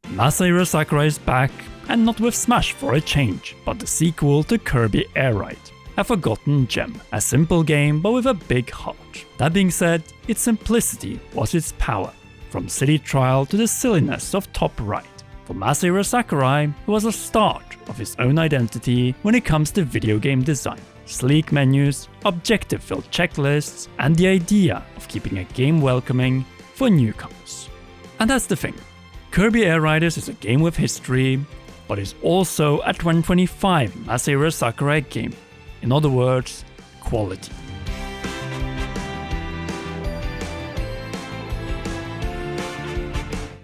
Masahiro Sakurai is back, and not with Smash for a change, but the sequel to Kirby Air Ride. A forgotten gem, a simple game but with a big heart. That being said, its simplicity was its power, from city trial to the silliness of Top Ride. For Masahiro Sakurai, it was a start of his own identity when it comes to video game design. Sleek menus, objective-filled checklists, and the idea of keeping a game welcoming for newcomers. And that's the thing, Kirby Air Riders is a game with history, but is also a 2025 Masahiro Sakurai game. In other words, quality.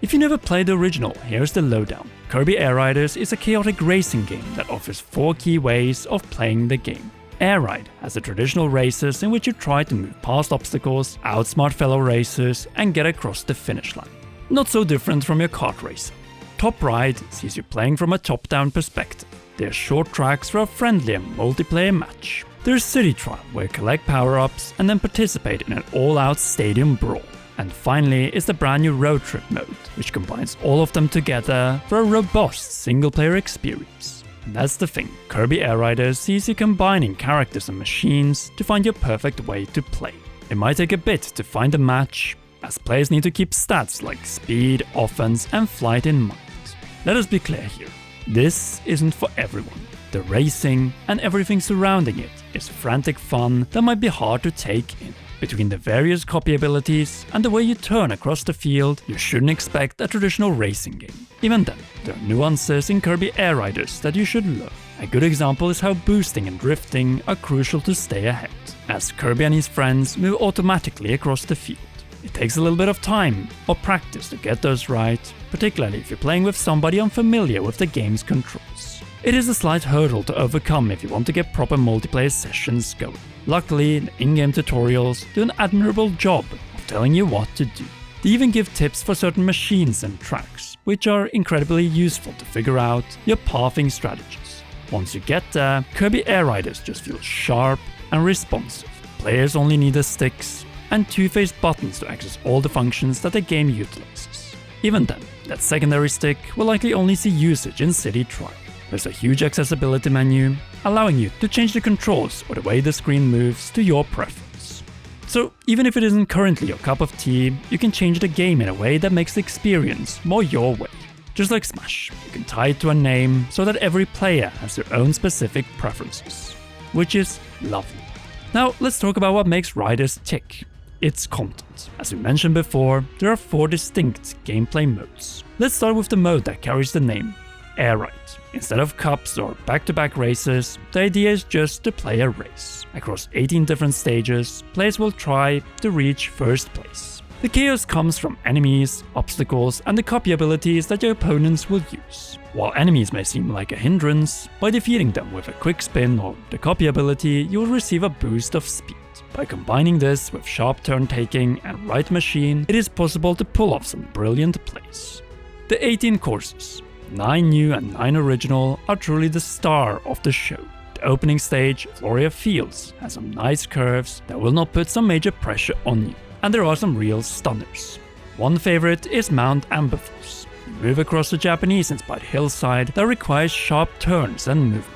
If you never played the original, here's the lowdown. Kirby Air Riders is a chaotic racing game that offers 4 key ways of playing the game. Air Ride has the traditional races in which you try to move past obstacles, outsmart fellow racers, and get across the finish line. Not so different from your kart racer. Top Ride sees you playing from a top-down perspective. There are short tracks for a friendlier multiplayer match. There's City Trial, where you collect power-ups and then participate in an all-out stadium brawl. And finally is the brand new Road Trip mode, which combines all of them together for a robust single-player experience. And that's the thing, Kirby Air Riders sees you combining characters and machines to find your perfect way to play. It might take a bit to find a match, as players need to keep stats like speed, offense, and flight in mind. Let us be clear here, this isn't for everyone. The racing and everything surrounding it is frantic fun that might be hard to take in. Between the various copy abilities and the way you turn across the field, you shouldn't expect a traditional racing game. Even then, there are nuances in Kirby Air Riders that you should learn. A good example is how boosting and drifting are crucial to stay ahead, as Kirby and his friends move automatically across the field. It takes a little bit of time or practice to get those right, particularly if you're playing with somebody unfamiliar with the game's controls. It is a slight hurdle to overcome if you want to get proper multiplayer sessions going. Luckily, the in-game tutorials do an admirable job of telling you what to do. They even give tips for certain machines and tracks, which are incredibly useful to figure out your pathing strategies. Once you get there, Kirby Air Riders just feels sharp and responsive. Players only need the sticks and 2-faced buttons to access all the functions that the game utilizes. Even then, that secondary stick will likely only see usage in City Trial. There's a huge accessibility menu, allowing you to change the controls or the way the screen moves to your preference. So even if it isn't currently your cup of tea, you can change the game in a way that makes the experience more your way. Just like Smash, you can tie it to a name so that every player has their own specific preferences, which is lovely. Now let's talk about what makes Riders tick. Its content. As we mentioned before, there are 4 distinct gameplay modes. Let's start with the mode that carries the name, Air Ride. Instead of cups or back-to-back races, the idea is just to play a race. Across 18 different stages, players will try to reach first place. The chaos comes from enemies, obstacles, and the copy abilities that your opponents will use. While enemies may seem like a hindrance, by defeating them with a quick spin or the copy ability, you will receive a boost of speed. By combining this with sharp turn-taking and right machine, it is possible to pull off some brilliant plays. The 18 courses, 9 new and 9 original, are truly the star of the show. The opening stage, Floria Fields, has some nice curves that will not put some major pressure on you. And there are some real stunners. One favorite is Mount Amberforce. You move across a Japanese-inspired hillside that requires sharp turns and movement.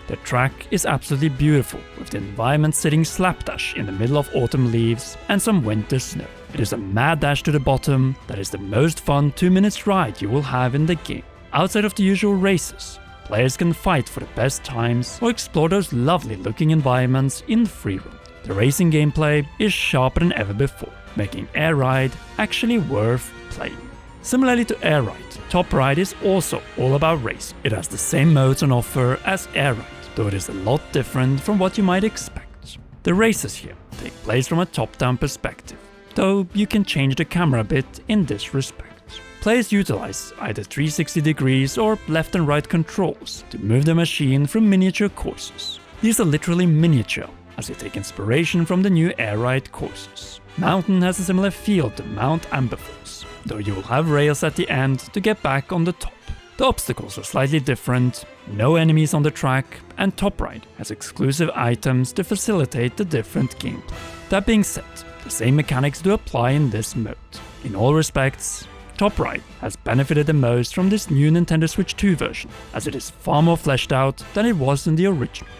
The track is absolutely beautiful, with the environment sitting slapdash in the middle of autumn leaves and some winter snow. It is a mad dash to the bottom that is the most fun 2-minute ride you will have in the game. Outside of the usual races, players can fight for the best times or explore those lovely looking environments in free roam. The racing gameplay is sharper than ever before, making Air Ride actually worth playing. Similarly to Air Ride, Top Ride is also all about racing. It has the same modes on offer as Air Ride, though it is a lot different from what you might expect. The races here take place from a top-down perspective, though you can change the camera a bit in this respect. Players utilize either 360 degrees or left and right controls to move the machine through miniature courses. These are literally miniature, as they take inspiration from the new Air Ride courses. Mountain has a similar feel to Mount Amberforce, though you will have rails at the end to get back on the top. The obstacles are slightly different, no enemies on the track, and Top Ride has exclusive items to facilitate the different gameplay. That being said, the same mechanics do apply in this mode. In all respects, Top right has benefited the most from this new Nintendo Switch 2 version, as it is far more fleshed out than it was in the original.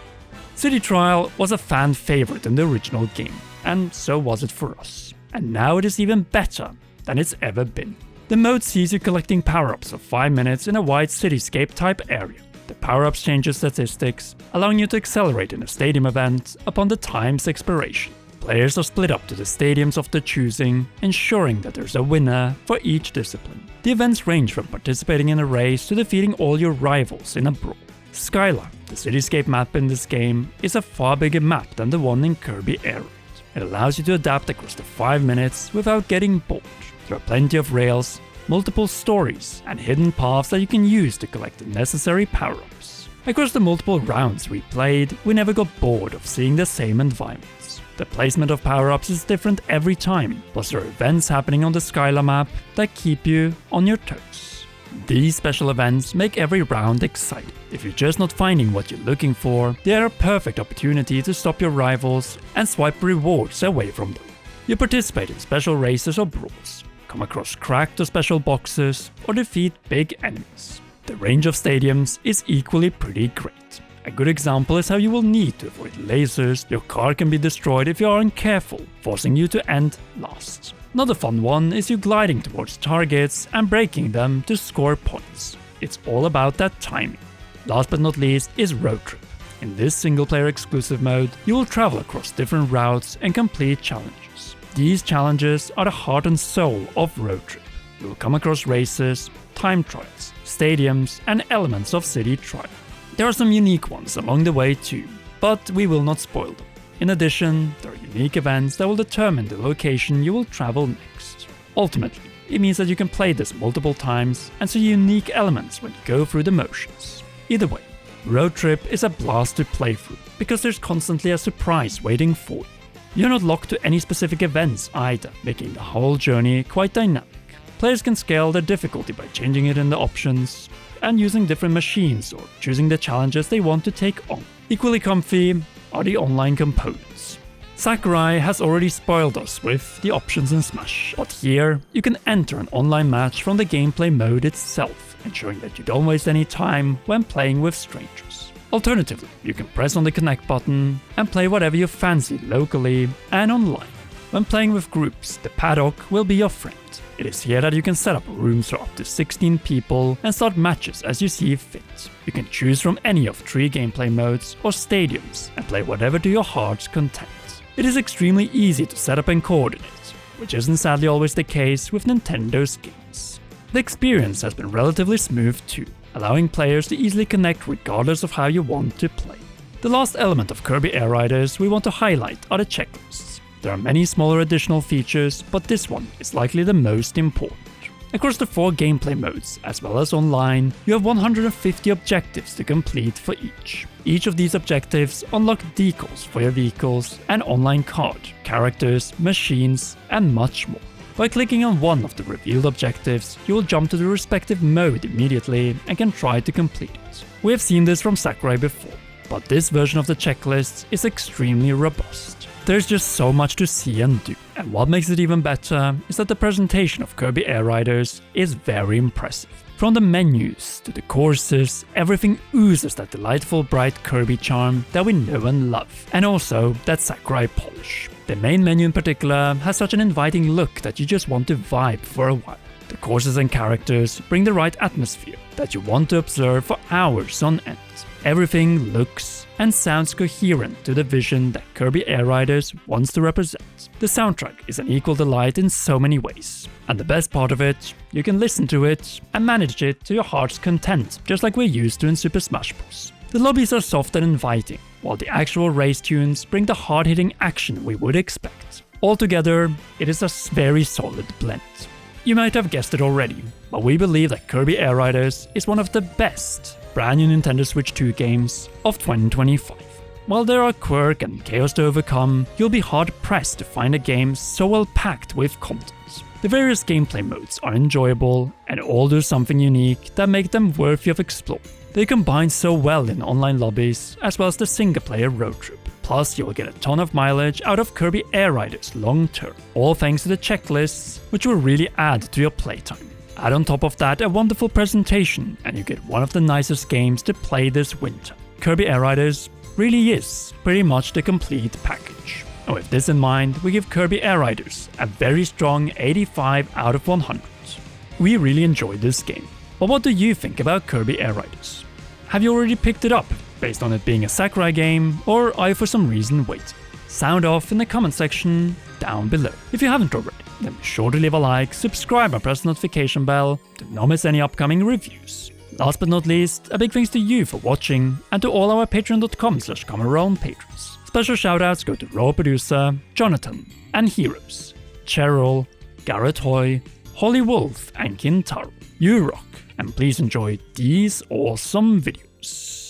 City Trial was a fan favorite in the original game, and so was it for us. And now it is even better than it's ever been. The mode sees you collecting power-ups for 5 minutes in a wide cityscape type area. The power-ups change your statistics, allowing you to accelerate in a stadium event upon the time's expiration. Players are split up to the stadiums of their choosing, ensuring that there's a winner for each discipline. The events range from participating in a race to defeating all your rivals in a brawl. Skylar, the cityscape map in this game, is a far bigger map than the one in Kirby Air Ride. It allows you to adapt across the 5 minutes without getting bored. There are plenty of rails, multiple stories, and hidden paths that you can use to collect the necessary power-ups. Across the multiple rounds we played, we never got bored of seeing the same environments. The placement of power-ups is different every time, plus there are events happening on the Skylar map that keep you on your toes. These special events make every round exciting. If you're just not finding what you're looking for, they are a perfect opportunity to stop your rivals and swipe rewards away from them. You participate in special races or brawls, come across cracked or special boxes, or defeat big enemies. The range of stadiums is equally pretty great. A good example is how you will need to avoid lasers, your car can be destroyed if you aren't careful, forcing you to end last. Another fun one is you gliding towards targets and breaking them to score points. It's all about that timing. Last but not least is Road Trip. In this single-player exclusive mode, you will travel across different routes and complete challenges. These challenges are the heart and soul of Road Trip. You will come across races, time trials, stadiums, and elements of City Trial. There are some unique ones along the way too, but we will not spoil them. In addition, there are unique events that will determine the location you will travel next. Ultimately, it means that you can play this multiple times and see unique elements when you go through the motions. Either way, Road Trip is a blast to play through, because there's constantly a surprise waiting for you. You're not locked to any specific events either, making the whole journey quite dynamic. Players can scale their difficulty by changing it in the options, and using different machines or choosing the challenges they want to take on. Equally comfy are the online components. Sakurai has already spoiled us with the options in Smash, but here you can enter an online match from the gameplay mode itself, ensuring that you don't waste any time when playing with strangers. Alternatively, you can press on the connect button and play whatever you fancy locally and online. When playing with groups, the paddock will be your friend. It is here that you can set up rooms for up to 16 people and start matches as you see fit. You can choose from any of 3 gameplay modes or stadiums and play whatever to your heart's content. It is extremely easy to set up and coordinate, which isn't sadly always the case with Nintendo's games. The experience has been relatively smooth too, allowing players to easily connect regardless of how you want to play. The last element of Kirby Air Riders we want to highlight are the checklists. There are many smaller additional features, but this one is likely the most important. Across the 4 gameplay modes, as well as online, you have 150 objectives to complete for each. Each of these objectives unlock decals for your vehicles, an online card, characters, machines, and much more. By clicking on one of the revealed objectives, you will jump to the respective mode immediately and can try to complete it. We have seen this from Sakurai before, but this version of the checklist is extremely robust. There's just so much to see and do, and what makes it even better is that the presentation of Kirby Air Riders is very impressive. From the menus to the courses, everything oozes that delightful bright Kirby charm that we know and love, and also that Sakurai polish. The main menu in particular has such an inviting look that you just want to vibe for a while. The courses and characters bring the right atmosphere that you want to observe for hours on end. Everything looks and sounds coherent to the vision that Kirby Air Riders wants to represent. The soundtrack is an equal delight in so many ways. And the best part of it, you can listen to it and manage it to your heart's content, just like we're used to in Super Smash Bros. The lobbies are soft and inviting, while the actual race tunes bring the hard-hitting action we would expect. Altogether, it is a very solid blend. You might have guessed it already, but we believe that Kirby Air Riders is one of the best brand new Nintendo Switch 2 games of 2025. While there are quirk and chaos to overcome, you'll be hard-pressed to find a game so well packed with content. The various gameplay modes are enjoyable and all do something unique that make them worthy of exploring. They combine so well in online lobbies as well as the single-player road trip. Plus, you'll get a ton of mileage out of Kirby Air Riders long term, all thanks to the checklists, which will really add to your playtime. Add on top of that a wonderful presentation and you get one of the nicest games to play this winter. Kirby Air Riders really is pretty much the complete package. And with this in mind, we give Kirby Air Riders a very strong 85 out of 100. We really enjoyed this game. But what do you think about Kirby Air Riders? Have you already picked it up based on it being a Sakurai game, or are you for some reason waiting? Sound off in the comment section down below. If you haven't already, then be sure to leave a like, subscribe and press the notification bell to not miss any upcoming reviews. Last but not least, a big thanks to you for watching and to all our patreon.com/CommonRealm patrons. Special shoutouts go to Raw Producer, Jonathan, and Heroes, Cheryl, Garrett Hoy, Holly Wolf, and Kintaro. You rock, and please enjoy these awesome videos.